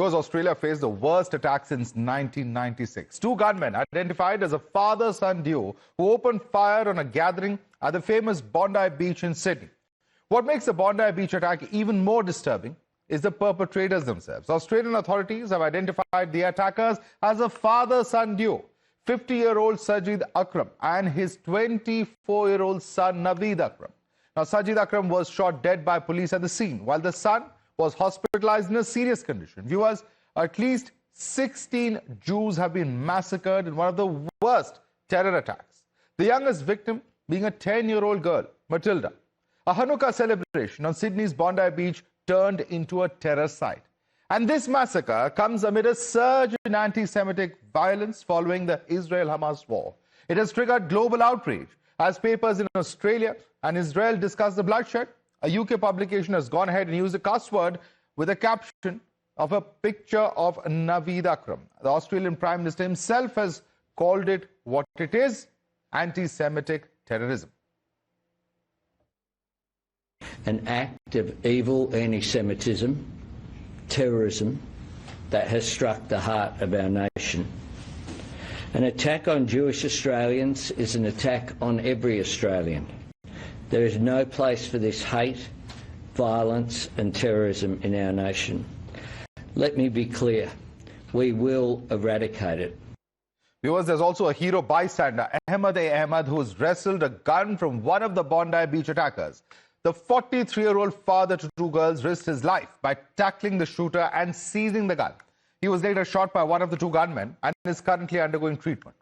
Because Australia faced the worst attack since 1996. Two gunmen identified as a father-son duo who opened fire on a gathering at the famous Bondi Beach in Sydney. What makes the Bondi Beach attack even more disturbing is the perpetrators themselves. Australian authorities have identified the attackers as a father-son duo, 50-year-old Sajid Akram and his 24-year-old son Naveed Akram. Now, Sajid Akram was shot dead by police at the scene, while the son was hospitalized in a serious condition. Viewers, at least 16 Jews have been massacred in one of the worst terror attacks. The youngest victim being a 10-year-old girl, Matilda. A Hanukkah celebration on Sydney's Bondi Beach turned into a terror site. And this massacre comes amid a surge in anti-Semitic violence following the Israel-Hamas war. It has triggered global outrage as papers in Australia and Israel discuss the bloodshed. A UK publication has gone ahead and used a cuss word with a caption of a picture of Naveed Akram. The Australian Prime Minister himself has called it what it is, anti-Semitic terrorism. An act of evil anti-Semitism, terrorism, that has struck the heart of our nation. An attack on Jewish Australians is an attack on every Australian. There is no place for this hate, violence and terrorism in our nation. Let me be clear, we will eradicate it. Viewers, there's also a hero bystander, Ahmed Ahmed, who has wrestled a gun from one of the Bondi Beach attackers. The 43-year-old father to two girls risked his life by tackling the shooter and seizing the gun. He was later shot by one of the two gunmen and is currently undergoing treatment.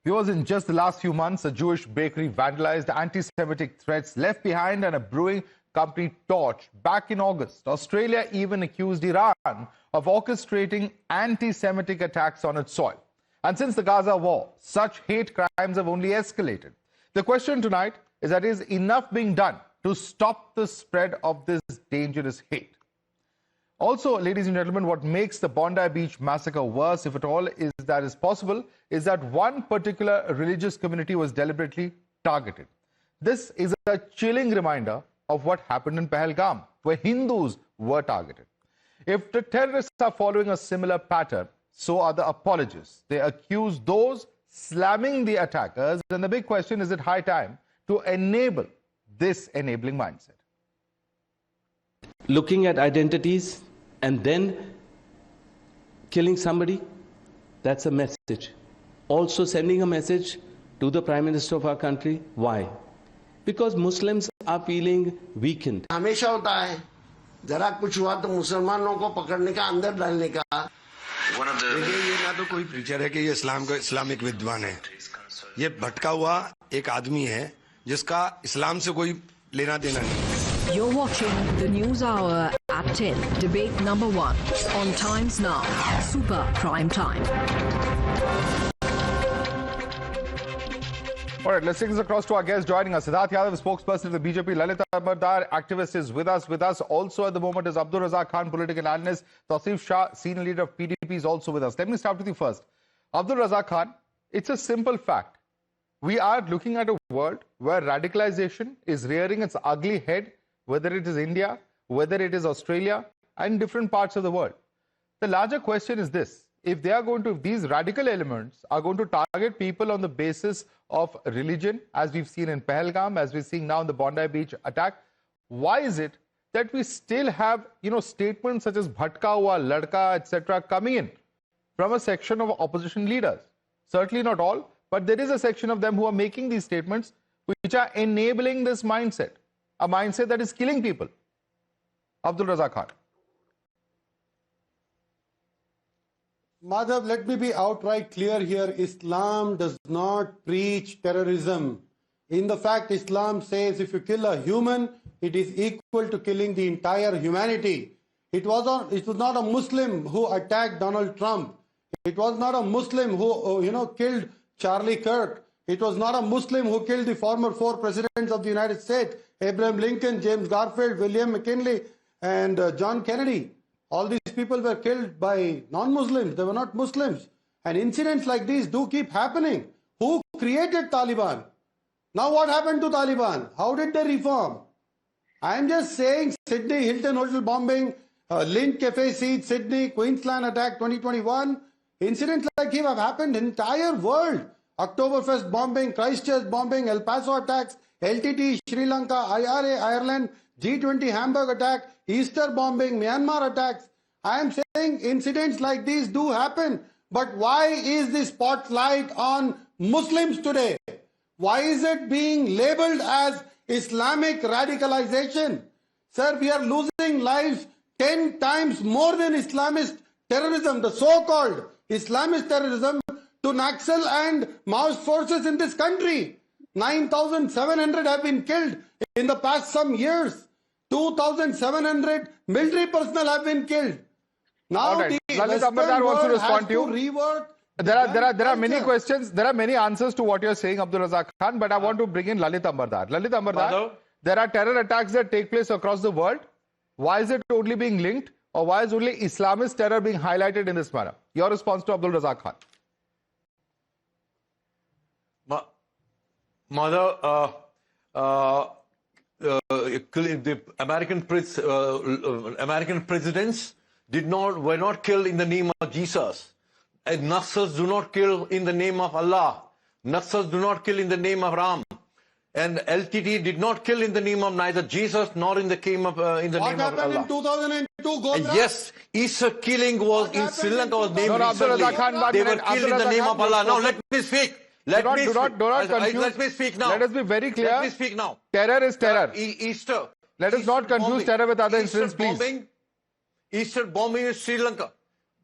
Viewers, in just the last few months, a Jewish bakery vandalized, anti-Semitic threats left behind, and a brewing company torched. Back in August, Australia even accused Iran of orchestrating anti-Semitic attacks on its soil. And since the Gaza war, such hate crimes have only escalated. The question tonight is that is enough being done to stop the spread of this dangerous hate? Also, ladies and gentlemen, what makes the Bondi Beach massacre worse, if at all, is possible, is that one particular religious community was deliberately targeted. This is a chilling reminder of what happened in Pahalgam, where Hindus were targeted. If the terrorists are following a similar pattern, so are the apologists. They accuse those slamming the attackers, and the big question is, it high time to enable this enabling mindset? Looking at identities and then killing somebody, that's a message. Also sending a message to the Prime Minister of our country. Why? Because Muslims are feeling weakened. हमेशा होता है, जरा कुछ हुआ तो मुसलमानों को पकड़ने का, अंदर डालने का. देखिए, ये ना तो कोई प्रीचर है कि ये इस्लामिक विद्वान है. ये भटका हुआ एक आदमी है जिसका इस्लाम से कोई लेना देना नहीं. You're watching the News Hour at 10, debate number 1 on Times Now, Super Prime Time. All right, let's take this across to our guest joining us. Siddharth Yadav, spokesperson of the BJP. Lalita Amardar, activist, is with us. With us also at the moment is Abdul Razak Khan, political analyst. Tausif Shah, senior leader of PDP, is also with us. Let me start with you first. Abdul Razak Khan, it's a simple fact. We are looking at a world where radicalization is rearing its ugly head, whether it is India, whether it is Australia, and different parts of the world. The larger question is this: if these radical elements are going to target people on the basis of religion, as we've seen in Pahalgam, as we're seeing now in the Bondi Beach attack, why is it that we still have, statements such as bhatka hua, ladka, etc. coming in from a section of opposition leaders? Certainly not all, but there is a section of them who are making these statements which are enabling this mindset, a mindset that is killing people. Abdul Razak Khan. Madhav, let me be outright clear here. Islam does not preach terrorism. In the fact, Islam says if you kill a human, it is equal to killing the entire humanity. It was not a Muslim who attacked Donald Trump. It was not a Muslim who, killed Charlie Kirk. It was not a Muslim who killed the former 4 presidents of the United States, Abraham Lincoln, James Garfield, William McKinley, and John Kennedy. All these people were killed by non-Muslims. They were not Muslims. And incidents like these do keep happening. Who created Taliban? Now what happened to Taliban? How did they reform? I am just saying Sydney Hilton Hotel bombing, Lind Cafe Siege, Sydney, Queensland attack 2021. Incidents like him have happened in the entire world. Oktoberfest bombing, Christchurch bombing, El Paso attacks, LTT, Sri Lanka, IRA, Ireland, G20 Hamburg attack, Easter bombing, Myanmar attacks. I am saying incidents like these do happen. But why is the spotlight on Muslims today? Why is it being labeled as Islamic radicalization? Sir, we are losing lives 10 times more than Islamist terrorism, the so-called Islamist terrorism, to Naxal and Maoist forces in this country. 9,700 have been killed in the past some years. 2,700 military personnel have been killed. Now All right. the Lalit Western Ambadkar wants to world respond has to you. revert There are many questions. There are many answers to what you're saying, Abdul Razak Khan. But I want to bring in Lalit Ambadkar. Lalit Ambadkar, Madhav? there are terror attacks that take place across the world. Why is it only being linked, or why is only Islamist terror being highlighted in this manner? Your response to Abdul Razak Khan. Mother, the American presidents were not killed in the name of Jesus. And Naxals do not kill in the name of Allah. Naxals do not kill in the name of Ram. And LTT did not kill in the name of neither Jesus nor in the name of What Allah. happened in 2002? Gondra? Yes, Easter killing was in happened Sri in Lanka was named 2002? No, Abdul recently. Razak Khan, one They were minute. killed Abdul in the Razak name Khan, of Allah. Now let's let me speak. Let me do not confuse. Let me speak now. Let us be very clear. Let me speak now. Terror is terror. Easter. Let us not confuse terror with other incidents, please. Easter bombing in Sri Lanka.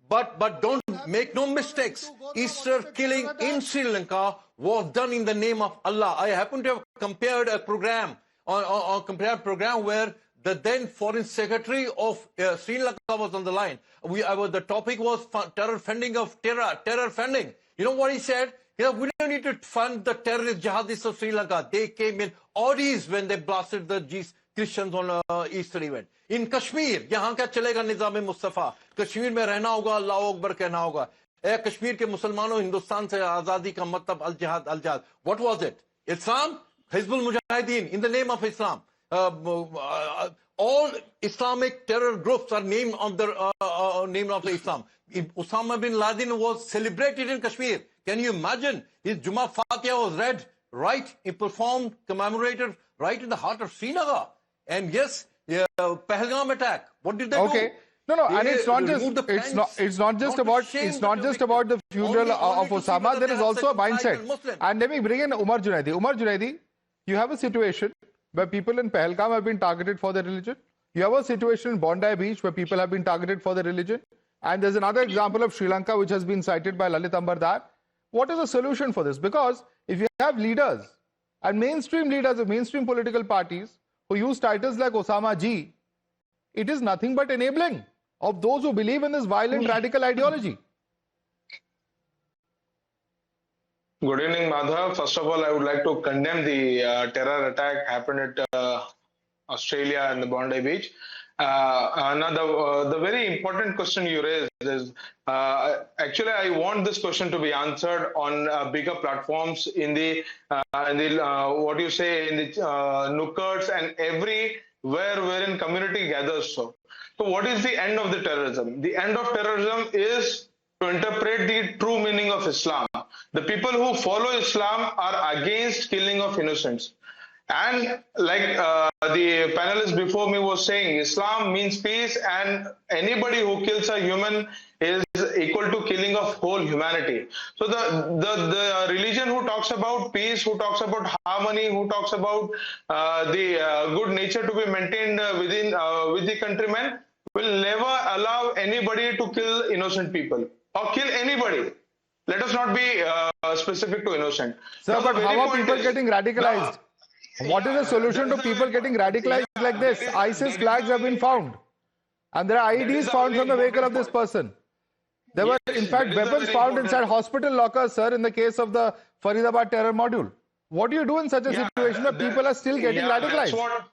But don't make no mistakes. Easter killing in Sri Lanka was done in the name of Allah. I happen to have compared a program where the then Foreign Secretary of Sri Lanka was on the line. The topic was terror funding. You know what he said? We don't need to fund the terrorist jihadists of Sri Lanka. They came in Audis when they blasted the Christians on Easter event. In Kashmir, यहाँ क्या चलेगा निज़ाम मुस्तफ़ा? कश्मीर में रहना होगा, अल्लाह अकबर कहना होगा. कश्मीर के मुसलमानों, हिंदुस्तान से आज़ादी का मतलब अल-जिहाद. What was it? Islam? Hizbul Mujahideen, in the name of Islam. All Islamic terror groups are named after Islam. Osama bin Laden was celebrated in Kashmir. Can you imagine? His Jummah Fatiha was read, right? It performed, commemorated, right in the heart of Srinagar. And yes, Pahalgam attack. What did they do? Okay. No, and it's not just about the funeral of Osama. There is also a mindset. And let me bring in Umar Junaidi. Umar Junaidi, you have a situation where people in Pahalgam have been targeted for their religion. You have a situation in Bondi Beach where people have been targeted for their religion. And there's another example of Sri Lanka which has been cited by Lalit Ambadkar. What is the solution for this? Because if you have leaders and mainstream leaders of mainstream political parties who use titles like Osama Ji, it is nothing but enabling of those who believe in this violent radical ideology. Good evening, Madhav. First of all, I would like to condemn the terror attack happened at Australia and the Bondi Beach. Now, the very important question you raised is, actually, I want this question to be answered on bigger platforms in the what you say, in the nukkeds and everywhere wherein community gathers. So what is the end of the terrorism? The end of terrorism is to interpret the true meaning of Islam. The people who follow Islam are against killing of innocents. And like the panelist before me was saying, Islam means peace, and anybody who kills a human is equal to killing of whole humanity. So the religion who talks about peace, who talks about harmony, who talks about the good nature to be maintained with the countrymen, will never allow anybody to kill innocent people or kill anybody. Let us not be specific to innocent. Sir, Now, but the how very are point people is- getting radicalized? What is the solution to people getting radicalized like this? ISIS flags have been found. And there are IEDs found from the vehicle of this person. There were, in fact, weapons found inside hospital lockers, sir, in the case of the Faridabad terror module. What do you do in such a situation where people are still getting radicalized?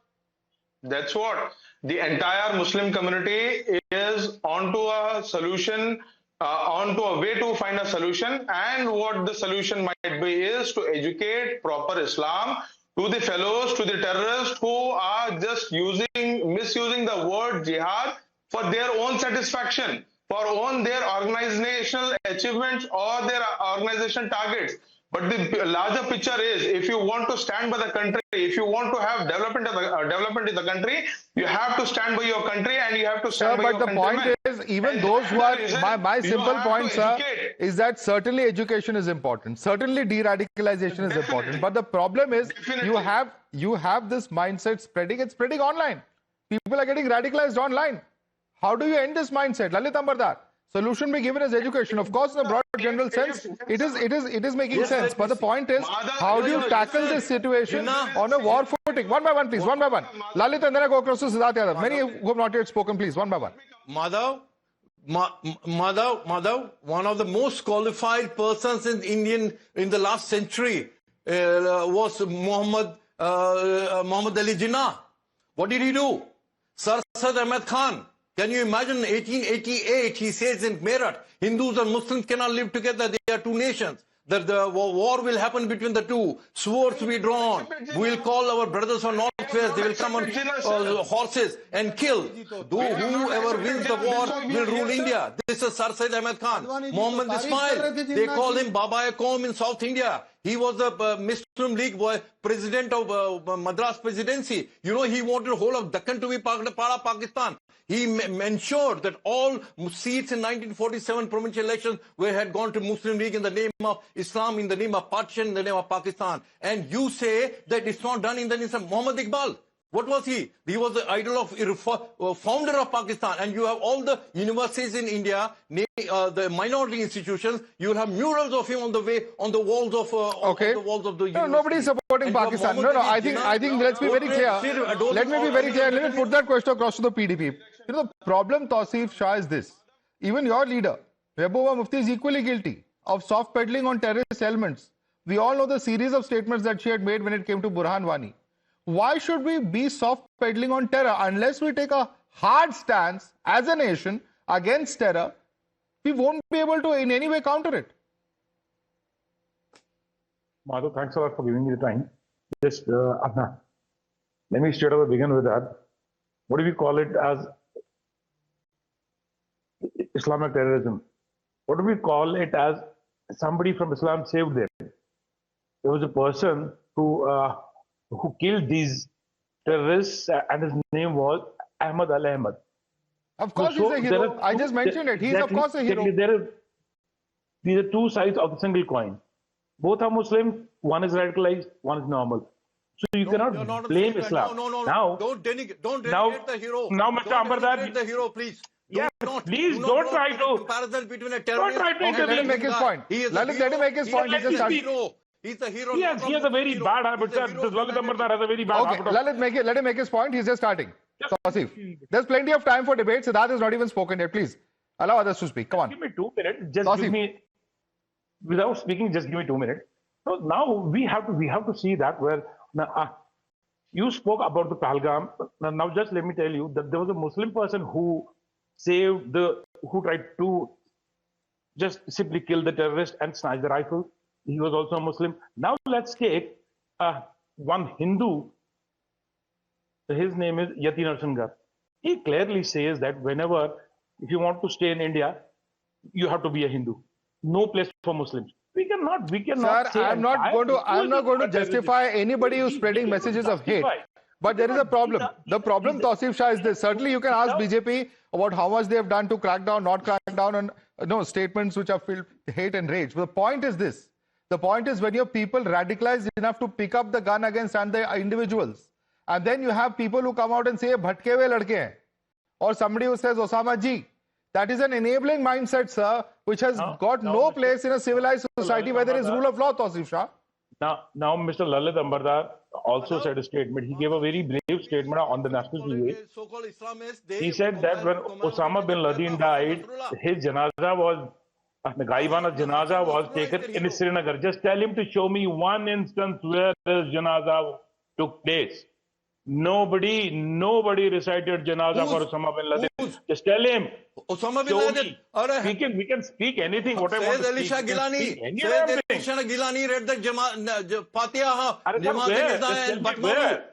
That's what. The entire Muslim community is onto a solution, onto a way to find a solution. And what the solution might be is to educate proper Islam to the fellows, to the terrorists who are just misusing the word jihad for their own satisfaction, for their organizational achievements or their organization targets. But the larger picture is, if you want to stand by the country, if you want to have development in the country, you have to stand by your country and you have to stand by your countrymen. But the point is, even those who are, my simple point, sir, is that certainly education is important. Certainly de-radicalization is important. But the problem is, you have this mindset spreading. It's spreading online. People are getting radicalized online. How do you end this mindset? Lalit Ambardar. Solution be given as education. Of course, in a broad general sense, it is making sense. But the point is, how do you tackle this situation on a war footing? One by one, please. One by one. Lalit, and then I go across to Siddharth Yadav. Many who have not yet spoken, please. One by one. Madhav, one of the most qualified persons in the last century was Muhammad Ali Jinnah. What did he do? Sir Said Ahmed Khan. Can you imagine 1888, he says in Meerut, Hindus and Muslims cannot live together, they are two nations. That the war will happen between the two, swords will be drawn, we will call our brothers from northwest, they will come on horses and kill. Whoever wins the war will rule India. This is Sir Said Ahmed Khan. Muhammad Ismail, they call him Baba-e-Qaum in South India. He was the Muslim League president of Madras presidency. You know, he wanted the whole of Deccan to be part of Pakistan. He ensured that all seats in 1947 provincial elections had gone to Muslim League in the name of Islam, in the name of partition, in the name of Pakistan. And you say that it's not done in the name of Muhammad Iqbal. What was he? He was the idol of founder of Pakistan. And you have all the universities in India, the minority institutions. You will have murals of him on the walls of the walls of the university. No, nobody is supporting Pakistan. No, I think let's be very clear. Let me be very clear. Let me put that question across to the PDP. You know, the problem, Tausif Shah, is this. Even your leader, Mehbooba Mufti, is equally guilty of soft peddling on terrorist elements. We all know the series of statements that she had made when it came to Burhan Wani. Why should we be soft peddling on terror? Unless we take a hard stance as a nation against terror, we won't be able to in any way counter it. Madhav, thanks a lot for giving me the time. Just let me straight away begin with that. What do we call it as Islamic terrorism? What do we call it as somebody from Islam saved them? There was a person who killed these terrorists, and his name was Ahmad Al-Ahmad. Of course, he's a hero. I just mentioned it. He's of course a hero. These are two sides of the single coin. Both are Muslim. One is radicalized. One is normal. So you cannot blame Islam. No. Now, don't denigrate the hero. Now, Mr. Ambardar, the hero, please. Please don't try to. Comparison between a terrorist. Let him make his point. Let him make his point. He's a hero. He's a hero. He has a very bad habit, sir. Lalit Ambardar has a very bad habit. Let him make his point. He's just starting. Tausif, there's plenty of time for debate. Siddharth has not even spoken yet. Please allow others to speak. Come on. Give me 2 minutes. Just give me, without speaking, just give me 2 minutes. So now we have to see that where you spoke about the Pahalgam. Now just let me tell you that there was a Muslim person who tried to just simply kill the terrorist and snatch the rifle. He was also a Muslim. Now let's take one Hindu. His name is Yati Narsingar. He clearly says that if you want to stay in India, you have to be a Hindu. No place for Muslims. We cannot. Sir, I'm not going to justify anybody who's spreading messages of hate. But there is a problem. The problem, Tausif Shah, is this. Certainly, you can ask BJP about how much they have done to crack down, not crack down on statements which are filled with hate and rage. But the point is this. The point is when your people radicalized enough to pick up the gun against the individuals, and then you have people who come out and say, "Bhatke hue ladke hain," or somebody who says, "Osama ji." That is an enabling mindset, sir, which has got no place in a civilized society where there is rule of law, Tausif Shah. Now, Mr. Lalit Ambardar also said a statement. He gave a very brave statement on the national TV. He said that when Osama bin Laden died, his janaza was, Gaibana janaza was taken in Srinagar. Just tell him to show me one instance where his janaza took place. Nobody recited janaza for Osama bin Laden. Just tell him. Osama bin Laden. We can speak anything, whatever. Sayyid Alisha Gilani read the Fatiha.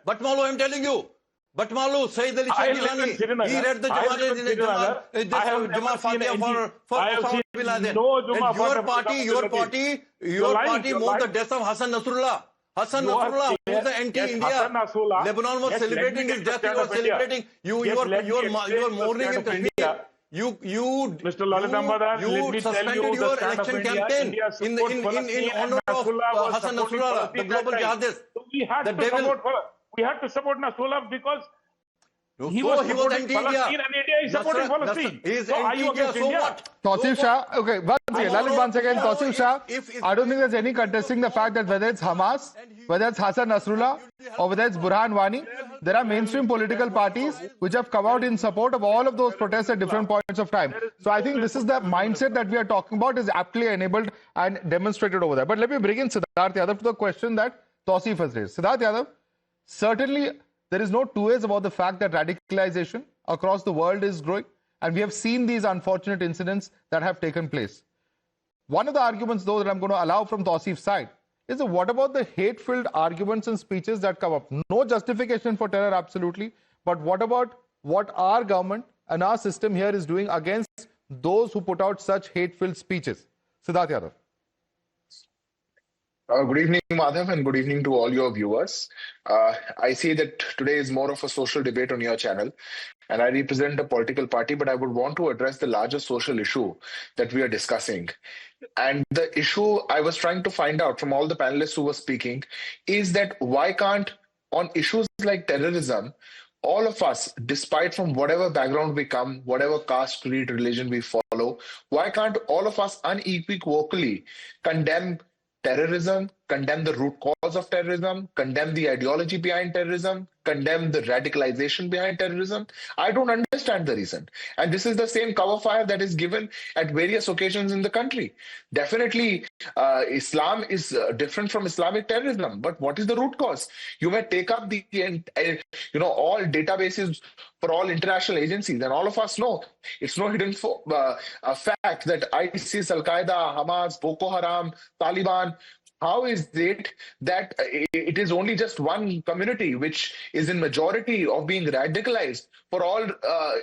But Molo, I'm telling you. Batmalu, Sayyid Ali I live in Gilani, Srinagar. he read the I live in Srinagar. I have Juma never seen Fatiha for I have Osama seen bin Laden. no Juma And your Fatiha for party You're lying, you're mourned the lying. death of Hassan Nasrullah. Hassan You are Nasrullah, who was the yes, anti-India. Hassan Nasrullah. Lebanon was Yes, celebrating let his me death. get You the were stand of India. celebrating. You Yes, are let me explain mourning the in stand of Kashmir. India. You Mr. Lalit Ambadan, let me tell suspended you the your stand of election India. campaign India in supports Palestine and honor of Nasrullah was Hassan supporting Nasrullah, the Palestine global that time. jihadist. So we had The to devil. support we had to support Nasrullah because he So was he was supporting anti-India. Palestine and India is supporting Palestine. He is So are you anti-India, against so India? what? Tausif Shah, okay, once again, Tausif Shah, if- I don't think there's any contesting the fact that whether it's Hamas, whether it's Hassan Nasrullah, or whether it's Burhan Wani, there are mainstream political parties which have come out in support of all of those protests at different points of time. So I think this is the mindset that we are talking about is aptly enabled and demonstrated over there. But let me bring in Siddharth Yadav to the question that Tausif has raised. Siddharth Yadav, certainly there is no two ways about the fact that radicalization across the world is growing, and we have seen these unfortunate incidents that have taken place. One of the arguments, though, that I'm going to allow from Tausif's side is that what about the hate-filled arguments and speeches that come up? No justification for terror, absolutely, but what about what our government and our system here is doing against those who put out such hate-filled speeches? Siddharth Yadav. Good evening, Madhav, and good evening to all your viewers. I see that today is more of a social debate on your channel, and I represent a political party, but I would want to address the larger social issue that we are discussing. And the issue I was trying to find out from all the panelists who were speaking is that why can't, on issues like terrorism, all of us, despite from whatever background we come, whatever caste, creed, religion we follow, why can't all of us unequivocally condemn terrorism, condemn the root cause of terrorism, condemn the ideology behind terrorism, condemn the radicalization behind terrorism? I don't understand the reason. And this is the same cover fire that is given at various occasions in the country. Definitely, Islam is different from Islamic terrorism. But what is the root cause? You may take up the, all databases for all international agencies, and all of us know it's no hidden fact that ISIS, Al-Qaeda, Hamas, Boko Haram, Taliban, how is it that it is only just one community which is in majority of being radicalized for all,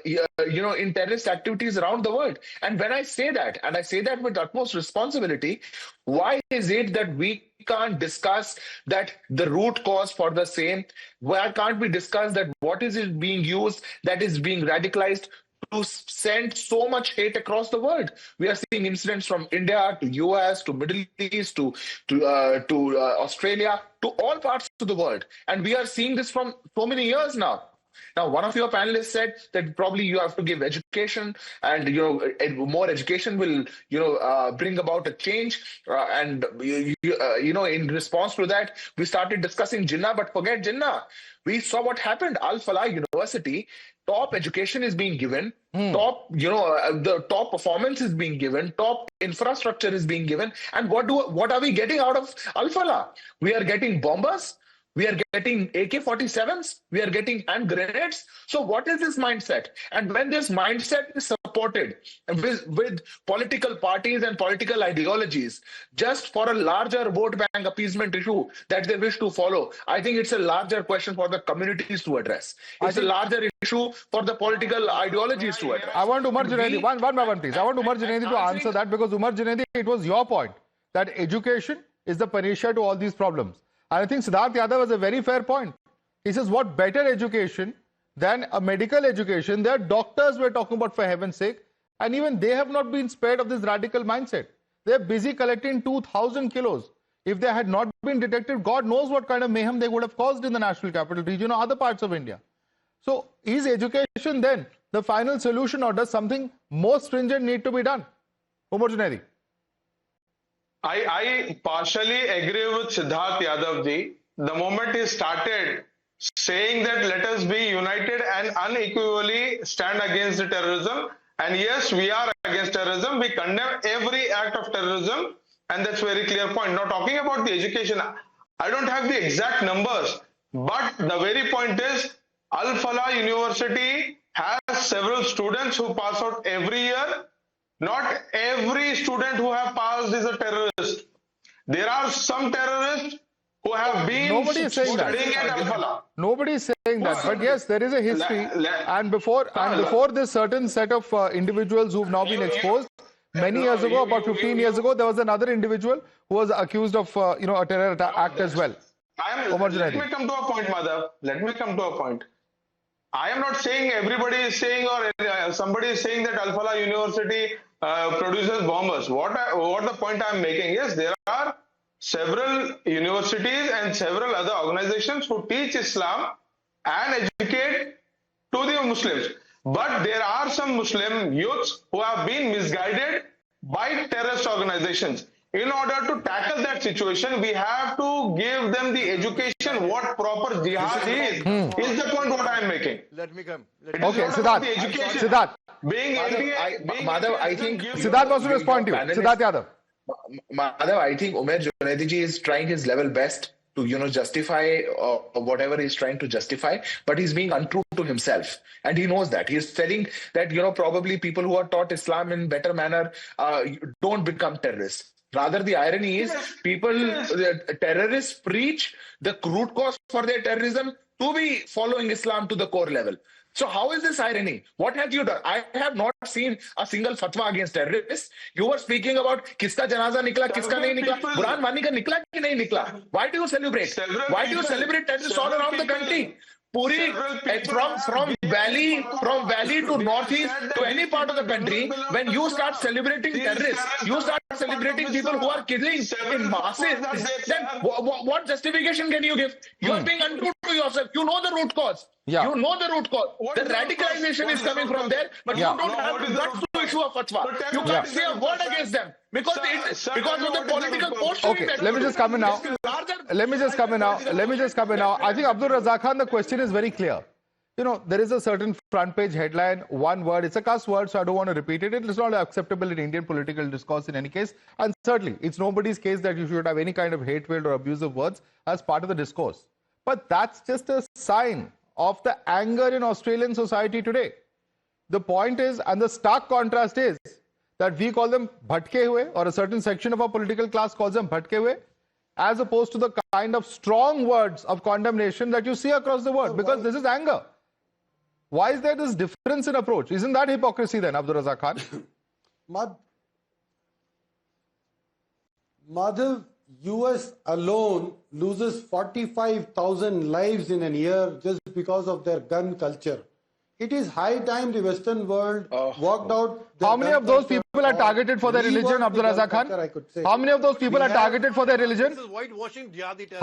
in terrorist activities around the world? And when I say that, and I say that with utmost responsibility, why is it that we can't discuss that the root cause for the same? Why can't we discuss that what is it being used that is being radicalized to send so much hate across the world? We are seeing incidents from India to US to Middle East to Australia to all parts of the world, and we are seeing this from so many years now. Now, one of your panelists said that probably you have to give education, and more education will bring about a change. And in response to that, we started discussing Jinnah, but forget Jinnah. We saw what happened. Al Falah University, top education is being given, the top performance is being given, top infrastructure is being given, and what are we getting out of Al Falah? We are getting bombers. We are getting AK-47s, we are getting hand grenades. So what is this mindset? And when this mindset is supported with political parties and political ideologies, just for a larger vote bank appeasement issue that they wish to follow, I think it's a larger question for the communities to address. It's a larger issue for the political ideologies to address. I want Umar Junaidi, one by one, please. I want Umar Junaidi to answer that, because Umar Junaidi, it was your point that education is the panacea to all these problems. And I think Siddharth Yadav has a very fair point. He says, what better education than a medical education? There are doctors we're talking about, for heaven's sake, and even they have not been spared of this radical mindset. They're busy collecting 2,000 kilos. If they had not been detected, God knows what kind of mayhem they would have caused in the National Capital Region or other parts of India. So is education then the final solution, or does something more stringent need to be done? Umar Junaidi. I partially agree with Siddharth Yadav ji. The moment he started saying that let us be united and unequivocally stand against the terrorism, and yes, we are against terrorism, we condemn every act of terrorism, and that's very clear point. Now, talking about the education, I don't have the exact numbers, but the very point is Al Falah University has several students who pass out every year. Not every student who have passed is a terrorist. There are some terrorists who have been Nobody is saying that. studying at Al-Falah. Nobody is saying that, but yes, there is a history, and before this certain set of individuals who've now been exposed, many years ago, about 15 years ago, there was another individual who was accused of a terror act as well. Let me come to a point, Madhav. Let me come to a point. I am not saying everybody is saying or somebody is saying that Al-Falah University produces bombers. What the point I am making is there are several universities and several other organizations who teach Islam and educate to the Muslims. But there are some Muslim youths who have been misguided by terrorist organizations. In order to tackle that situation, we have to give them the education what proper jihad is. Is the point what I am making? Let me come. Okay, Siddharth. Madhav, I think Siddharth wants to respond to you. Siddharth Yadav. Madhav, I think Umer Junaidi ji is trying his level best to justify whatever he's trying to justify, but he's being untrue to himself, and he knows that. He's telling that probably people who are taught Islam in better manner don't become terrorists. Rather, the irony is terrorists preach the root cause for their terrorism to be following Islam to the core level. So how is this irony? What have you done? I have not seen a single fatwa against terrorists. You were speaking about kiska janaza nikla, kiska nahi nikla. Quran mani ka nikla ki nahi nikla. Why do you celebrate? Why do you celebrate terrorists all around the country? Puri, from valley to northeast to any part of the country, when you start celebrating terrorists, you start celebrating people who are killing in masses, then what justification can you give? You are being untrue to yourself. You know the root cause. Yeah. You know the root cause. The radicalization is coming from there, but you don't have the guts to issue a fatwa. You can't say a word against them because of the political posture. Okay, let me just come in now. Let me just come in now. I think Abdul Razak Khan, the question is very clear. There is a certain front page headline, one word. It's a cuss word, so I don't want to repeat it. It's not acceptable in Indian political discourse in any case. And certainly, it's nobody's case that you should have any kind of hate-filled or abusive words as part of the discourse. But that's just a sign of the anger in Australian society today. The point is, and the stark contrast is, that we call them bhatke hue, or a certain section of our political class calls them bhatke hue, as opposed to the kind of strong words of condemnation that you see across the world, because this is anger. Why is there this difference in approach? Isn't that hypocrisy then, Abdul Razak Khan? Madhav, US alone loses 45,000 lives in a year just because of their gun culture. It is high time the Western world walked out. How many of those people are targeted for their religion, Abdul Razak Khan? How many of those people are targeted for their religion? This is whitewashing jihadi terror.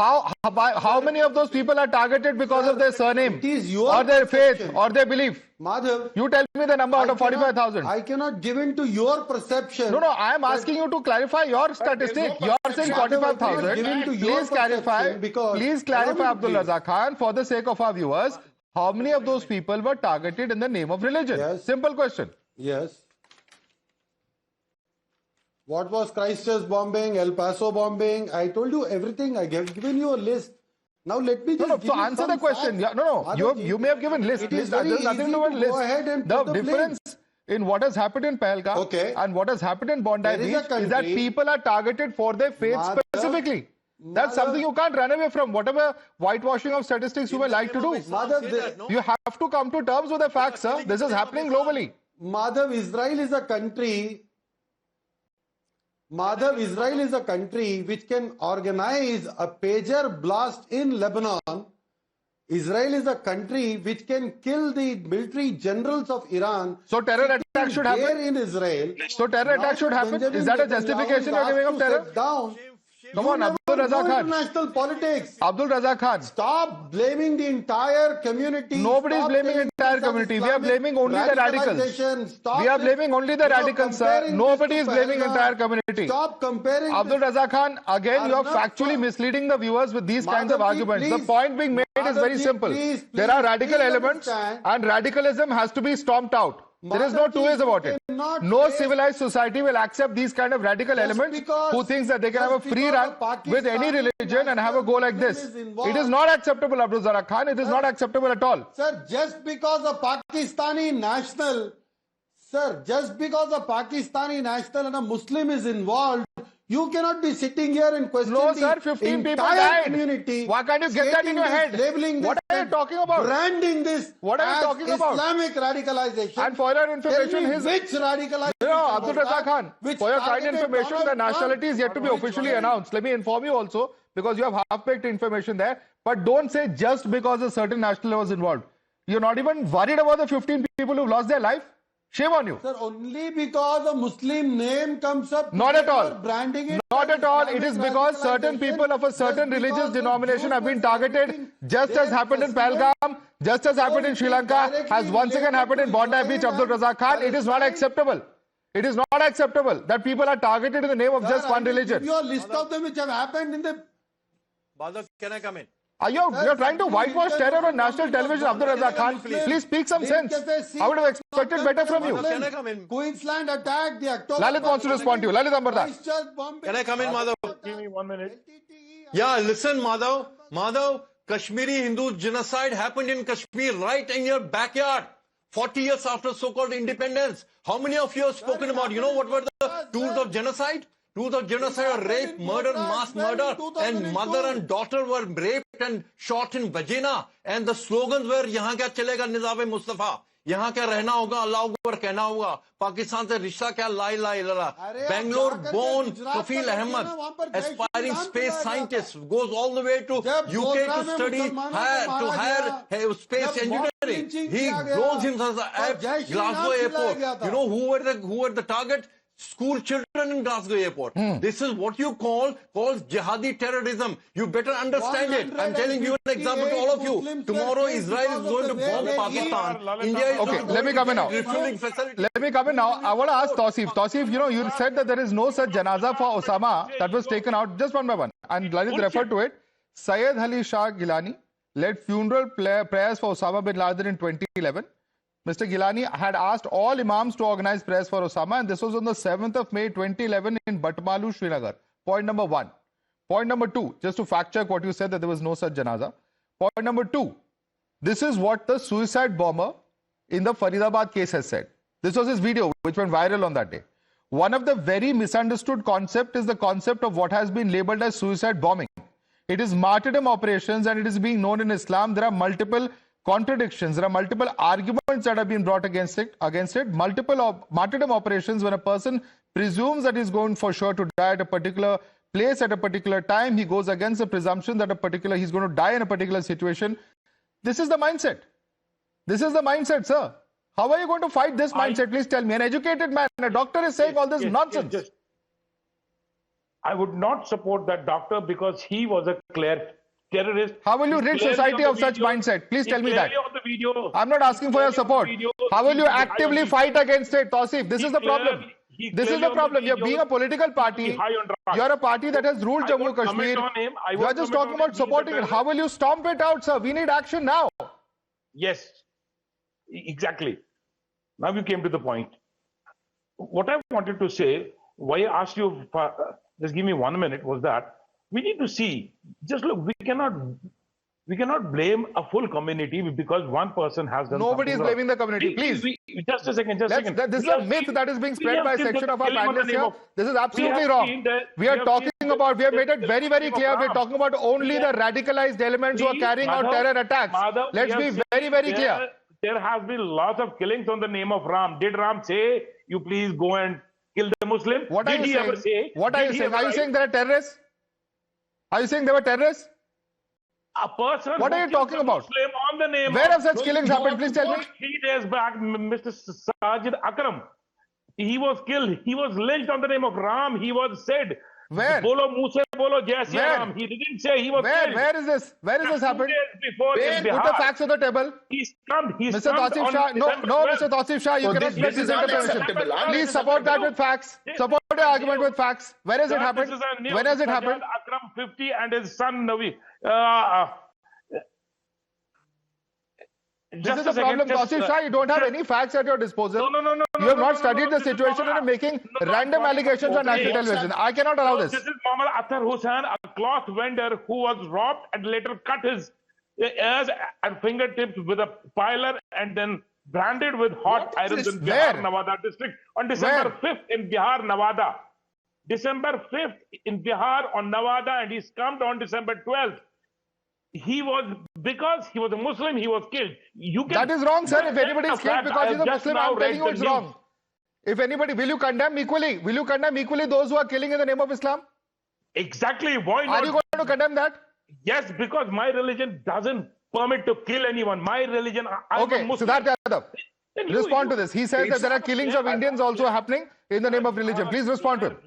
How many of those people are targeted because of their surname, or their faith, or their belief? Madhav, you tell me the number out of 45,000. I cannot give in to your perception. No, I am asking you to clarify your statistic. You are saying 45,000. Please clarify, Abdul Razak Khan, for the sake of our viewers. How many of those people were targeted in the name of religion? Yes. Simple question. Yes. What was Christchurch bombing, El Paso bombing? I told you everything. I have given you a list. Now let me just so answer the question. You may have given list. There's nothing to do with list. Go ahead and the difference in what has happened in Pahalgam and what has happened in Bondi Beach is that people are targeted for their faith specifically. That's something you can't run away from, whatever whitewashing of statistics you may like to do. You have to come to terms with the facts, sir. This is happening globally. Madhav, Israel is a country which can organize a pager blast in Lebanon. Israel is a country which can kill the military generals of Iran. So terror attack should happen in Israel. So terror attack should happen. Is that a justification you're giving of terror? Come on, Abdul Razak Khan. International politics. Abdul Razak Khan. Stop blaming the entire community. Nobody is blaming the entire community. We are blaming only the radicals. We are blaming only the radicals, sir. Nobody is blaming the entire community. Stop comparing. Abdul Razak Khan, again, you are factually misleading the viewers with these kinds of arguments. The point being made is very simple. There are radical elements and radicalism has to be stomped out. There is no two ways about it. No civilized society will accept these kind of radical elements who thinks that they can have a free run with any religion and have a go like this. It is not acceptable, Abdul Razak Khan. It is not acceptable at all. Sir, just because a Pakistani national and a Muslim is involved, You cannot be sitting here and questioning No, sir, the 15 people entire died. community. Why can't you get that in your stating this, head? Labeling What this, are you talking about? branding this What are you as talking about? Islamic radicalization. And for your information, Tell me his... which radicalization No, Abdul was Razak that Khan, which for your kind targeted information, Donald the nationality is yet to be Trump? officially announced. Let me inform you also, because you have half-baked information there. But don't say just because a certain national was involved. You're not even worried about the 15 people who lost their life? Shame on you. Sir, only because a Muslim name comes up. Not at all. Branding it Not as at all. It Islamic is because certain radicalization, people of a certain just religious because the denomination Jews have been were targeted, celebrating just as their happened in festival. Pahalgam, just as happened in Sri Lanka, has once again happened in Bondi Beach. Abdul Razak Khan, it is not acceptable. It is not acceptable that people are targeted in the name of just one religion. Give you a list of them which have happened in the... Madhav, can I come in? You're trying to whitewash terror on national television, Abdul Razak Khan. Please speak some sense. I would have expected better from you. Can I come in? Queensland attacked the October... Lalit wants to respond to you. Lalit Ambardas. Can I come in, Madhav? Give me 1 minute. Yeah, listen, Madhav. Madhav, Kashmiri Hindu genocide happened in Kashmir, right in your backyard. 40 years after so-called independence. How many of you have spoken about, you know what were the tools of genocide? Tools of genocide are rape, murder, mass murder, and mother and daughter were raped and shot in vagina. And the slogans were, यहाँ क्या चलेगा निज़ाम मुस्तफा, यहाँ क्या रहना होगा, अल्लाह अकबर कहना होगा, पाकिस्तान से रिश्ता क्या, ला इलाहा इल्लल्लाह. Bangalore born Kafil Ahmed, aspiring space scientist, goes all the way to UK to study higher space engineering. He blows himself at Glasgow airport. You know who were the target? School children in Glasgow airport. This is what you call jihadi terrorism. You better understand it. I'm telling you an example to all of you. Tomorrow Israel is going to bomb Pakistan. India is Okay, let me come in now. Let me come in now. I want to ask Tausif. Tausif, you know, you said that there is no such janaza for Osama that was taken out just one by one. And Lalit referred to it. Syed Ali Shah Gilani led funeral prayers for Osama bin Laden in 2011. Mr. Gilani had asked all imams to organize prayers for Osama, and this was on the 7th of May 2011 in Batmalu, Srinagar. Point number one. Point number two, just to fact check what you said that there was no such janaza. Point number two, this is what the suicide bomber in the Faridabad case has said. This was his video which went viral on that day. One of the very misunderstood concept is the concept of what has been labeled as suicide bombing. It is martyrdom operations and it is being known in Islam. There are multiple contradictions. There are multiple arguments that have been brought against it. Multiple martyrdom operations, when a person presumes that he's going for sure to die at a particular place at a particular time, he goes against the presumption that he's going to die in a particular situation. This is the mindset. This is the mindset, sir. How are you going to fight this mindset? Please tell me. An educated man, a doctor is saying all this nonsense. I would not support that doctor because he was a clear terrorist. How will you rid society of such mindset? Please tell me that. I'm not asking for your support. How will you actively fight against it, Tausif? This is the problem. This is the problem. You're being a political party. You're a party that has ruled Jammu and Kashmir. You're just talking about supporting it. How will you stomp it out, sir? We need action now. Yes, exactly. Now you came to the point. What I wanted to say, why I asked you, just give me 1 minute, was that we need to see, just look, we cannot blame a full community because one person has done Nobody is blaming the community, please. Just a second, This is a myth that is being spread by a section of our panelists here. This is absolutely wrong. We have made it very, very clear. We're talking about only the radicalized elements who are carrying out terror attacks. Let's be very, very clear. There has been lots of killings on the name of Ram. Did Ram say, you please go and kill the Muslim? What are you saying? Ever say? What are you saying? Are you saying there are terrorists? Are you saying there were terrorists? A person. What are you talking about? Muslim on the name Where have such killings happened? Please tell me. 3 days back, Mr. Sajid Akram, he was killed. He was lynched on the name of Ram. He was said, where? Bolo Muse Bolo Jai Shri Ram. He didn't say he was killed. Where is this? Where is this happened? Before in Bihar. Put the facts on the table. Mr. Tausif Shah, no, Mr. Tausif Shah, you cannot spread this interpretation. Please support that with facts. Support the argument with facts. Where has it happened? When has it happened? Akram 50 and his son Navi. This is the problem, Tausif Shah. You don't have any facts at your disposal. No. You have not studied the situation and are making random allegations on national television. I cannot allow this. This is Muhammad Athar Hussain, a cloth vendor who was robbed and later cut his ears and fingertips with a piler and then branded with hot irons in Bihar, Nevada district on December 5th in Bihar, Nevada. December 5th in Bihar on Nawada, and he's come on December 12th. Because he was a Muslim, he was killed. That is wrong, sir. If anybody is killed because he's a Muslim, I'm telling you it's wrong. If anybody, will you condemn equally? Will you condemn equally those who are killing in the name of Islam? Exactly. Why not? Are you going to condemn that? Yes, because my religion doesn't permit to kill anyone. My religion, okay, Siddharth Yadav, respond to this. He says that there are killings of Indians also happening in the name of religion. Please respond to him.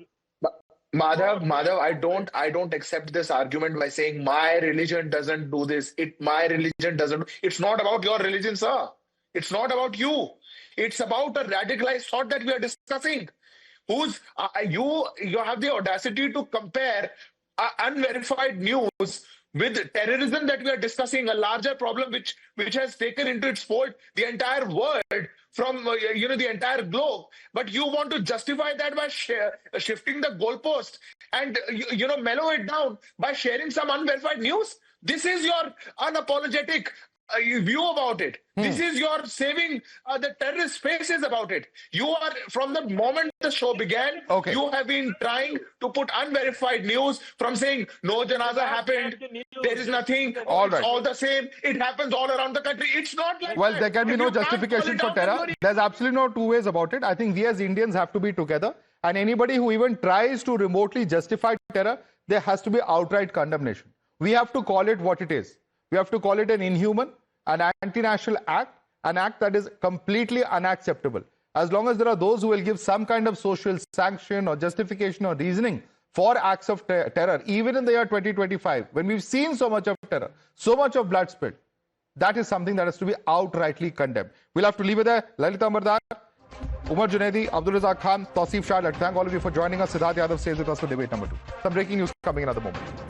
Madhav, I don't accept this argument by saying my religion doesn't do this. My religion doesn't. It's not about your religion, sir. It's not about you. It's about a radicalized thought that we are discussing. You have the audacity to compare unverified news with terrorism that we are discussing, a larger problem which has taken into its fold the entire world from the entire globe. But you want to justify that by shifting the goalpost and mellow it down by sharing some unverified news. This is your unapologetic view about it. This is your saving the terrorist faces about it. You are, from the moment the show began, you have been trying to put unverified news from saying no janaza happened, there is nothing, it's all the same, it happens all around the country. It's not like well, there can be no justification for terror. There's absolutely no two ways about it. I think we as Indians have to be together, and anybody who even tries to remotely justify terror, there has to be outright condemnation. We have to call it what it is. We have to call it an inhuman, an anti-national act, an act that is completely unacceptable. As long as there are those who will give some kind of social sanction or justification or reasoning for acts of terror, even in the year 2025, when we've seen so much of terror, so much of blood spilled, that is something that has to be outrightly condemned. We'll have to leave it there. Lalita Mardar, Umar Junaidi, Abdul Razak Khan, Tausif Shah, let's thank all of you for joining us. Siddharth Yadav stays with us for debate number 2. Some breaking news coming in another moment.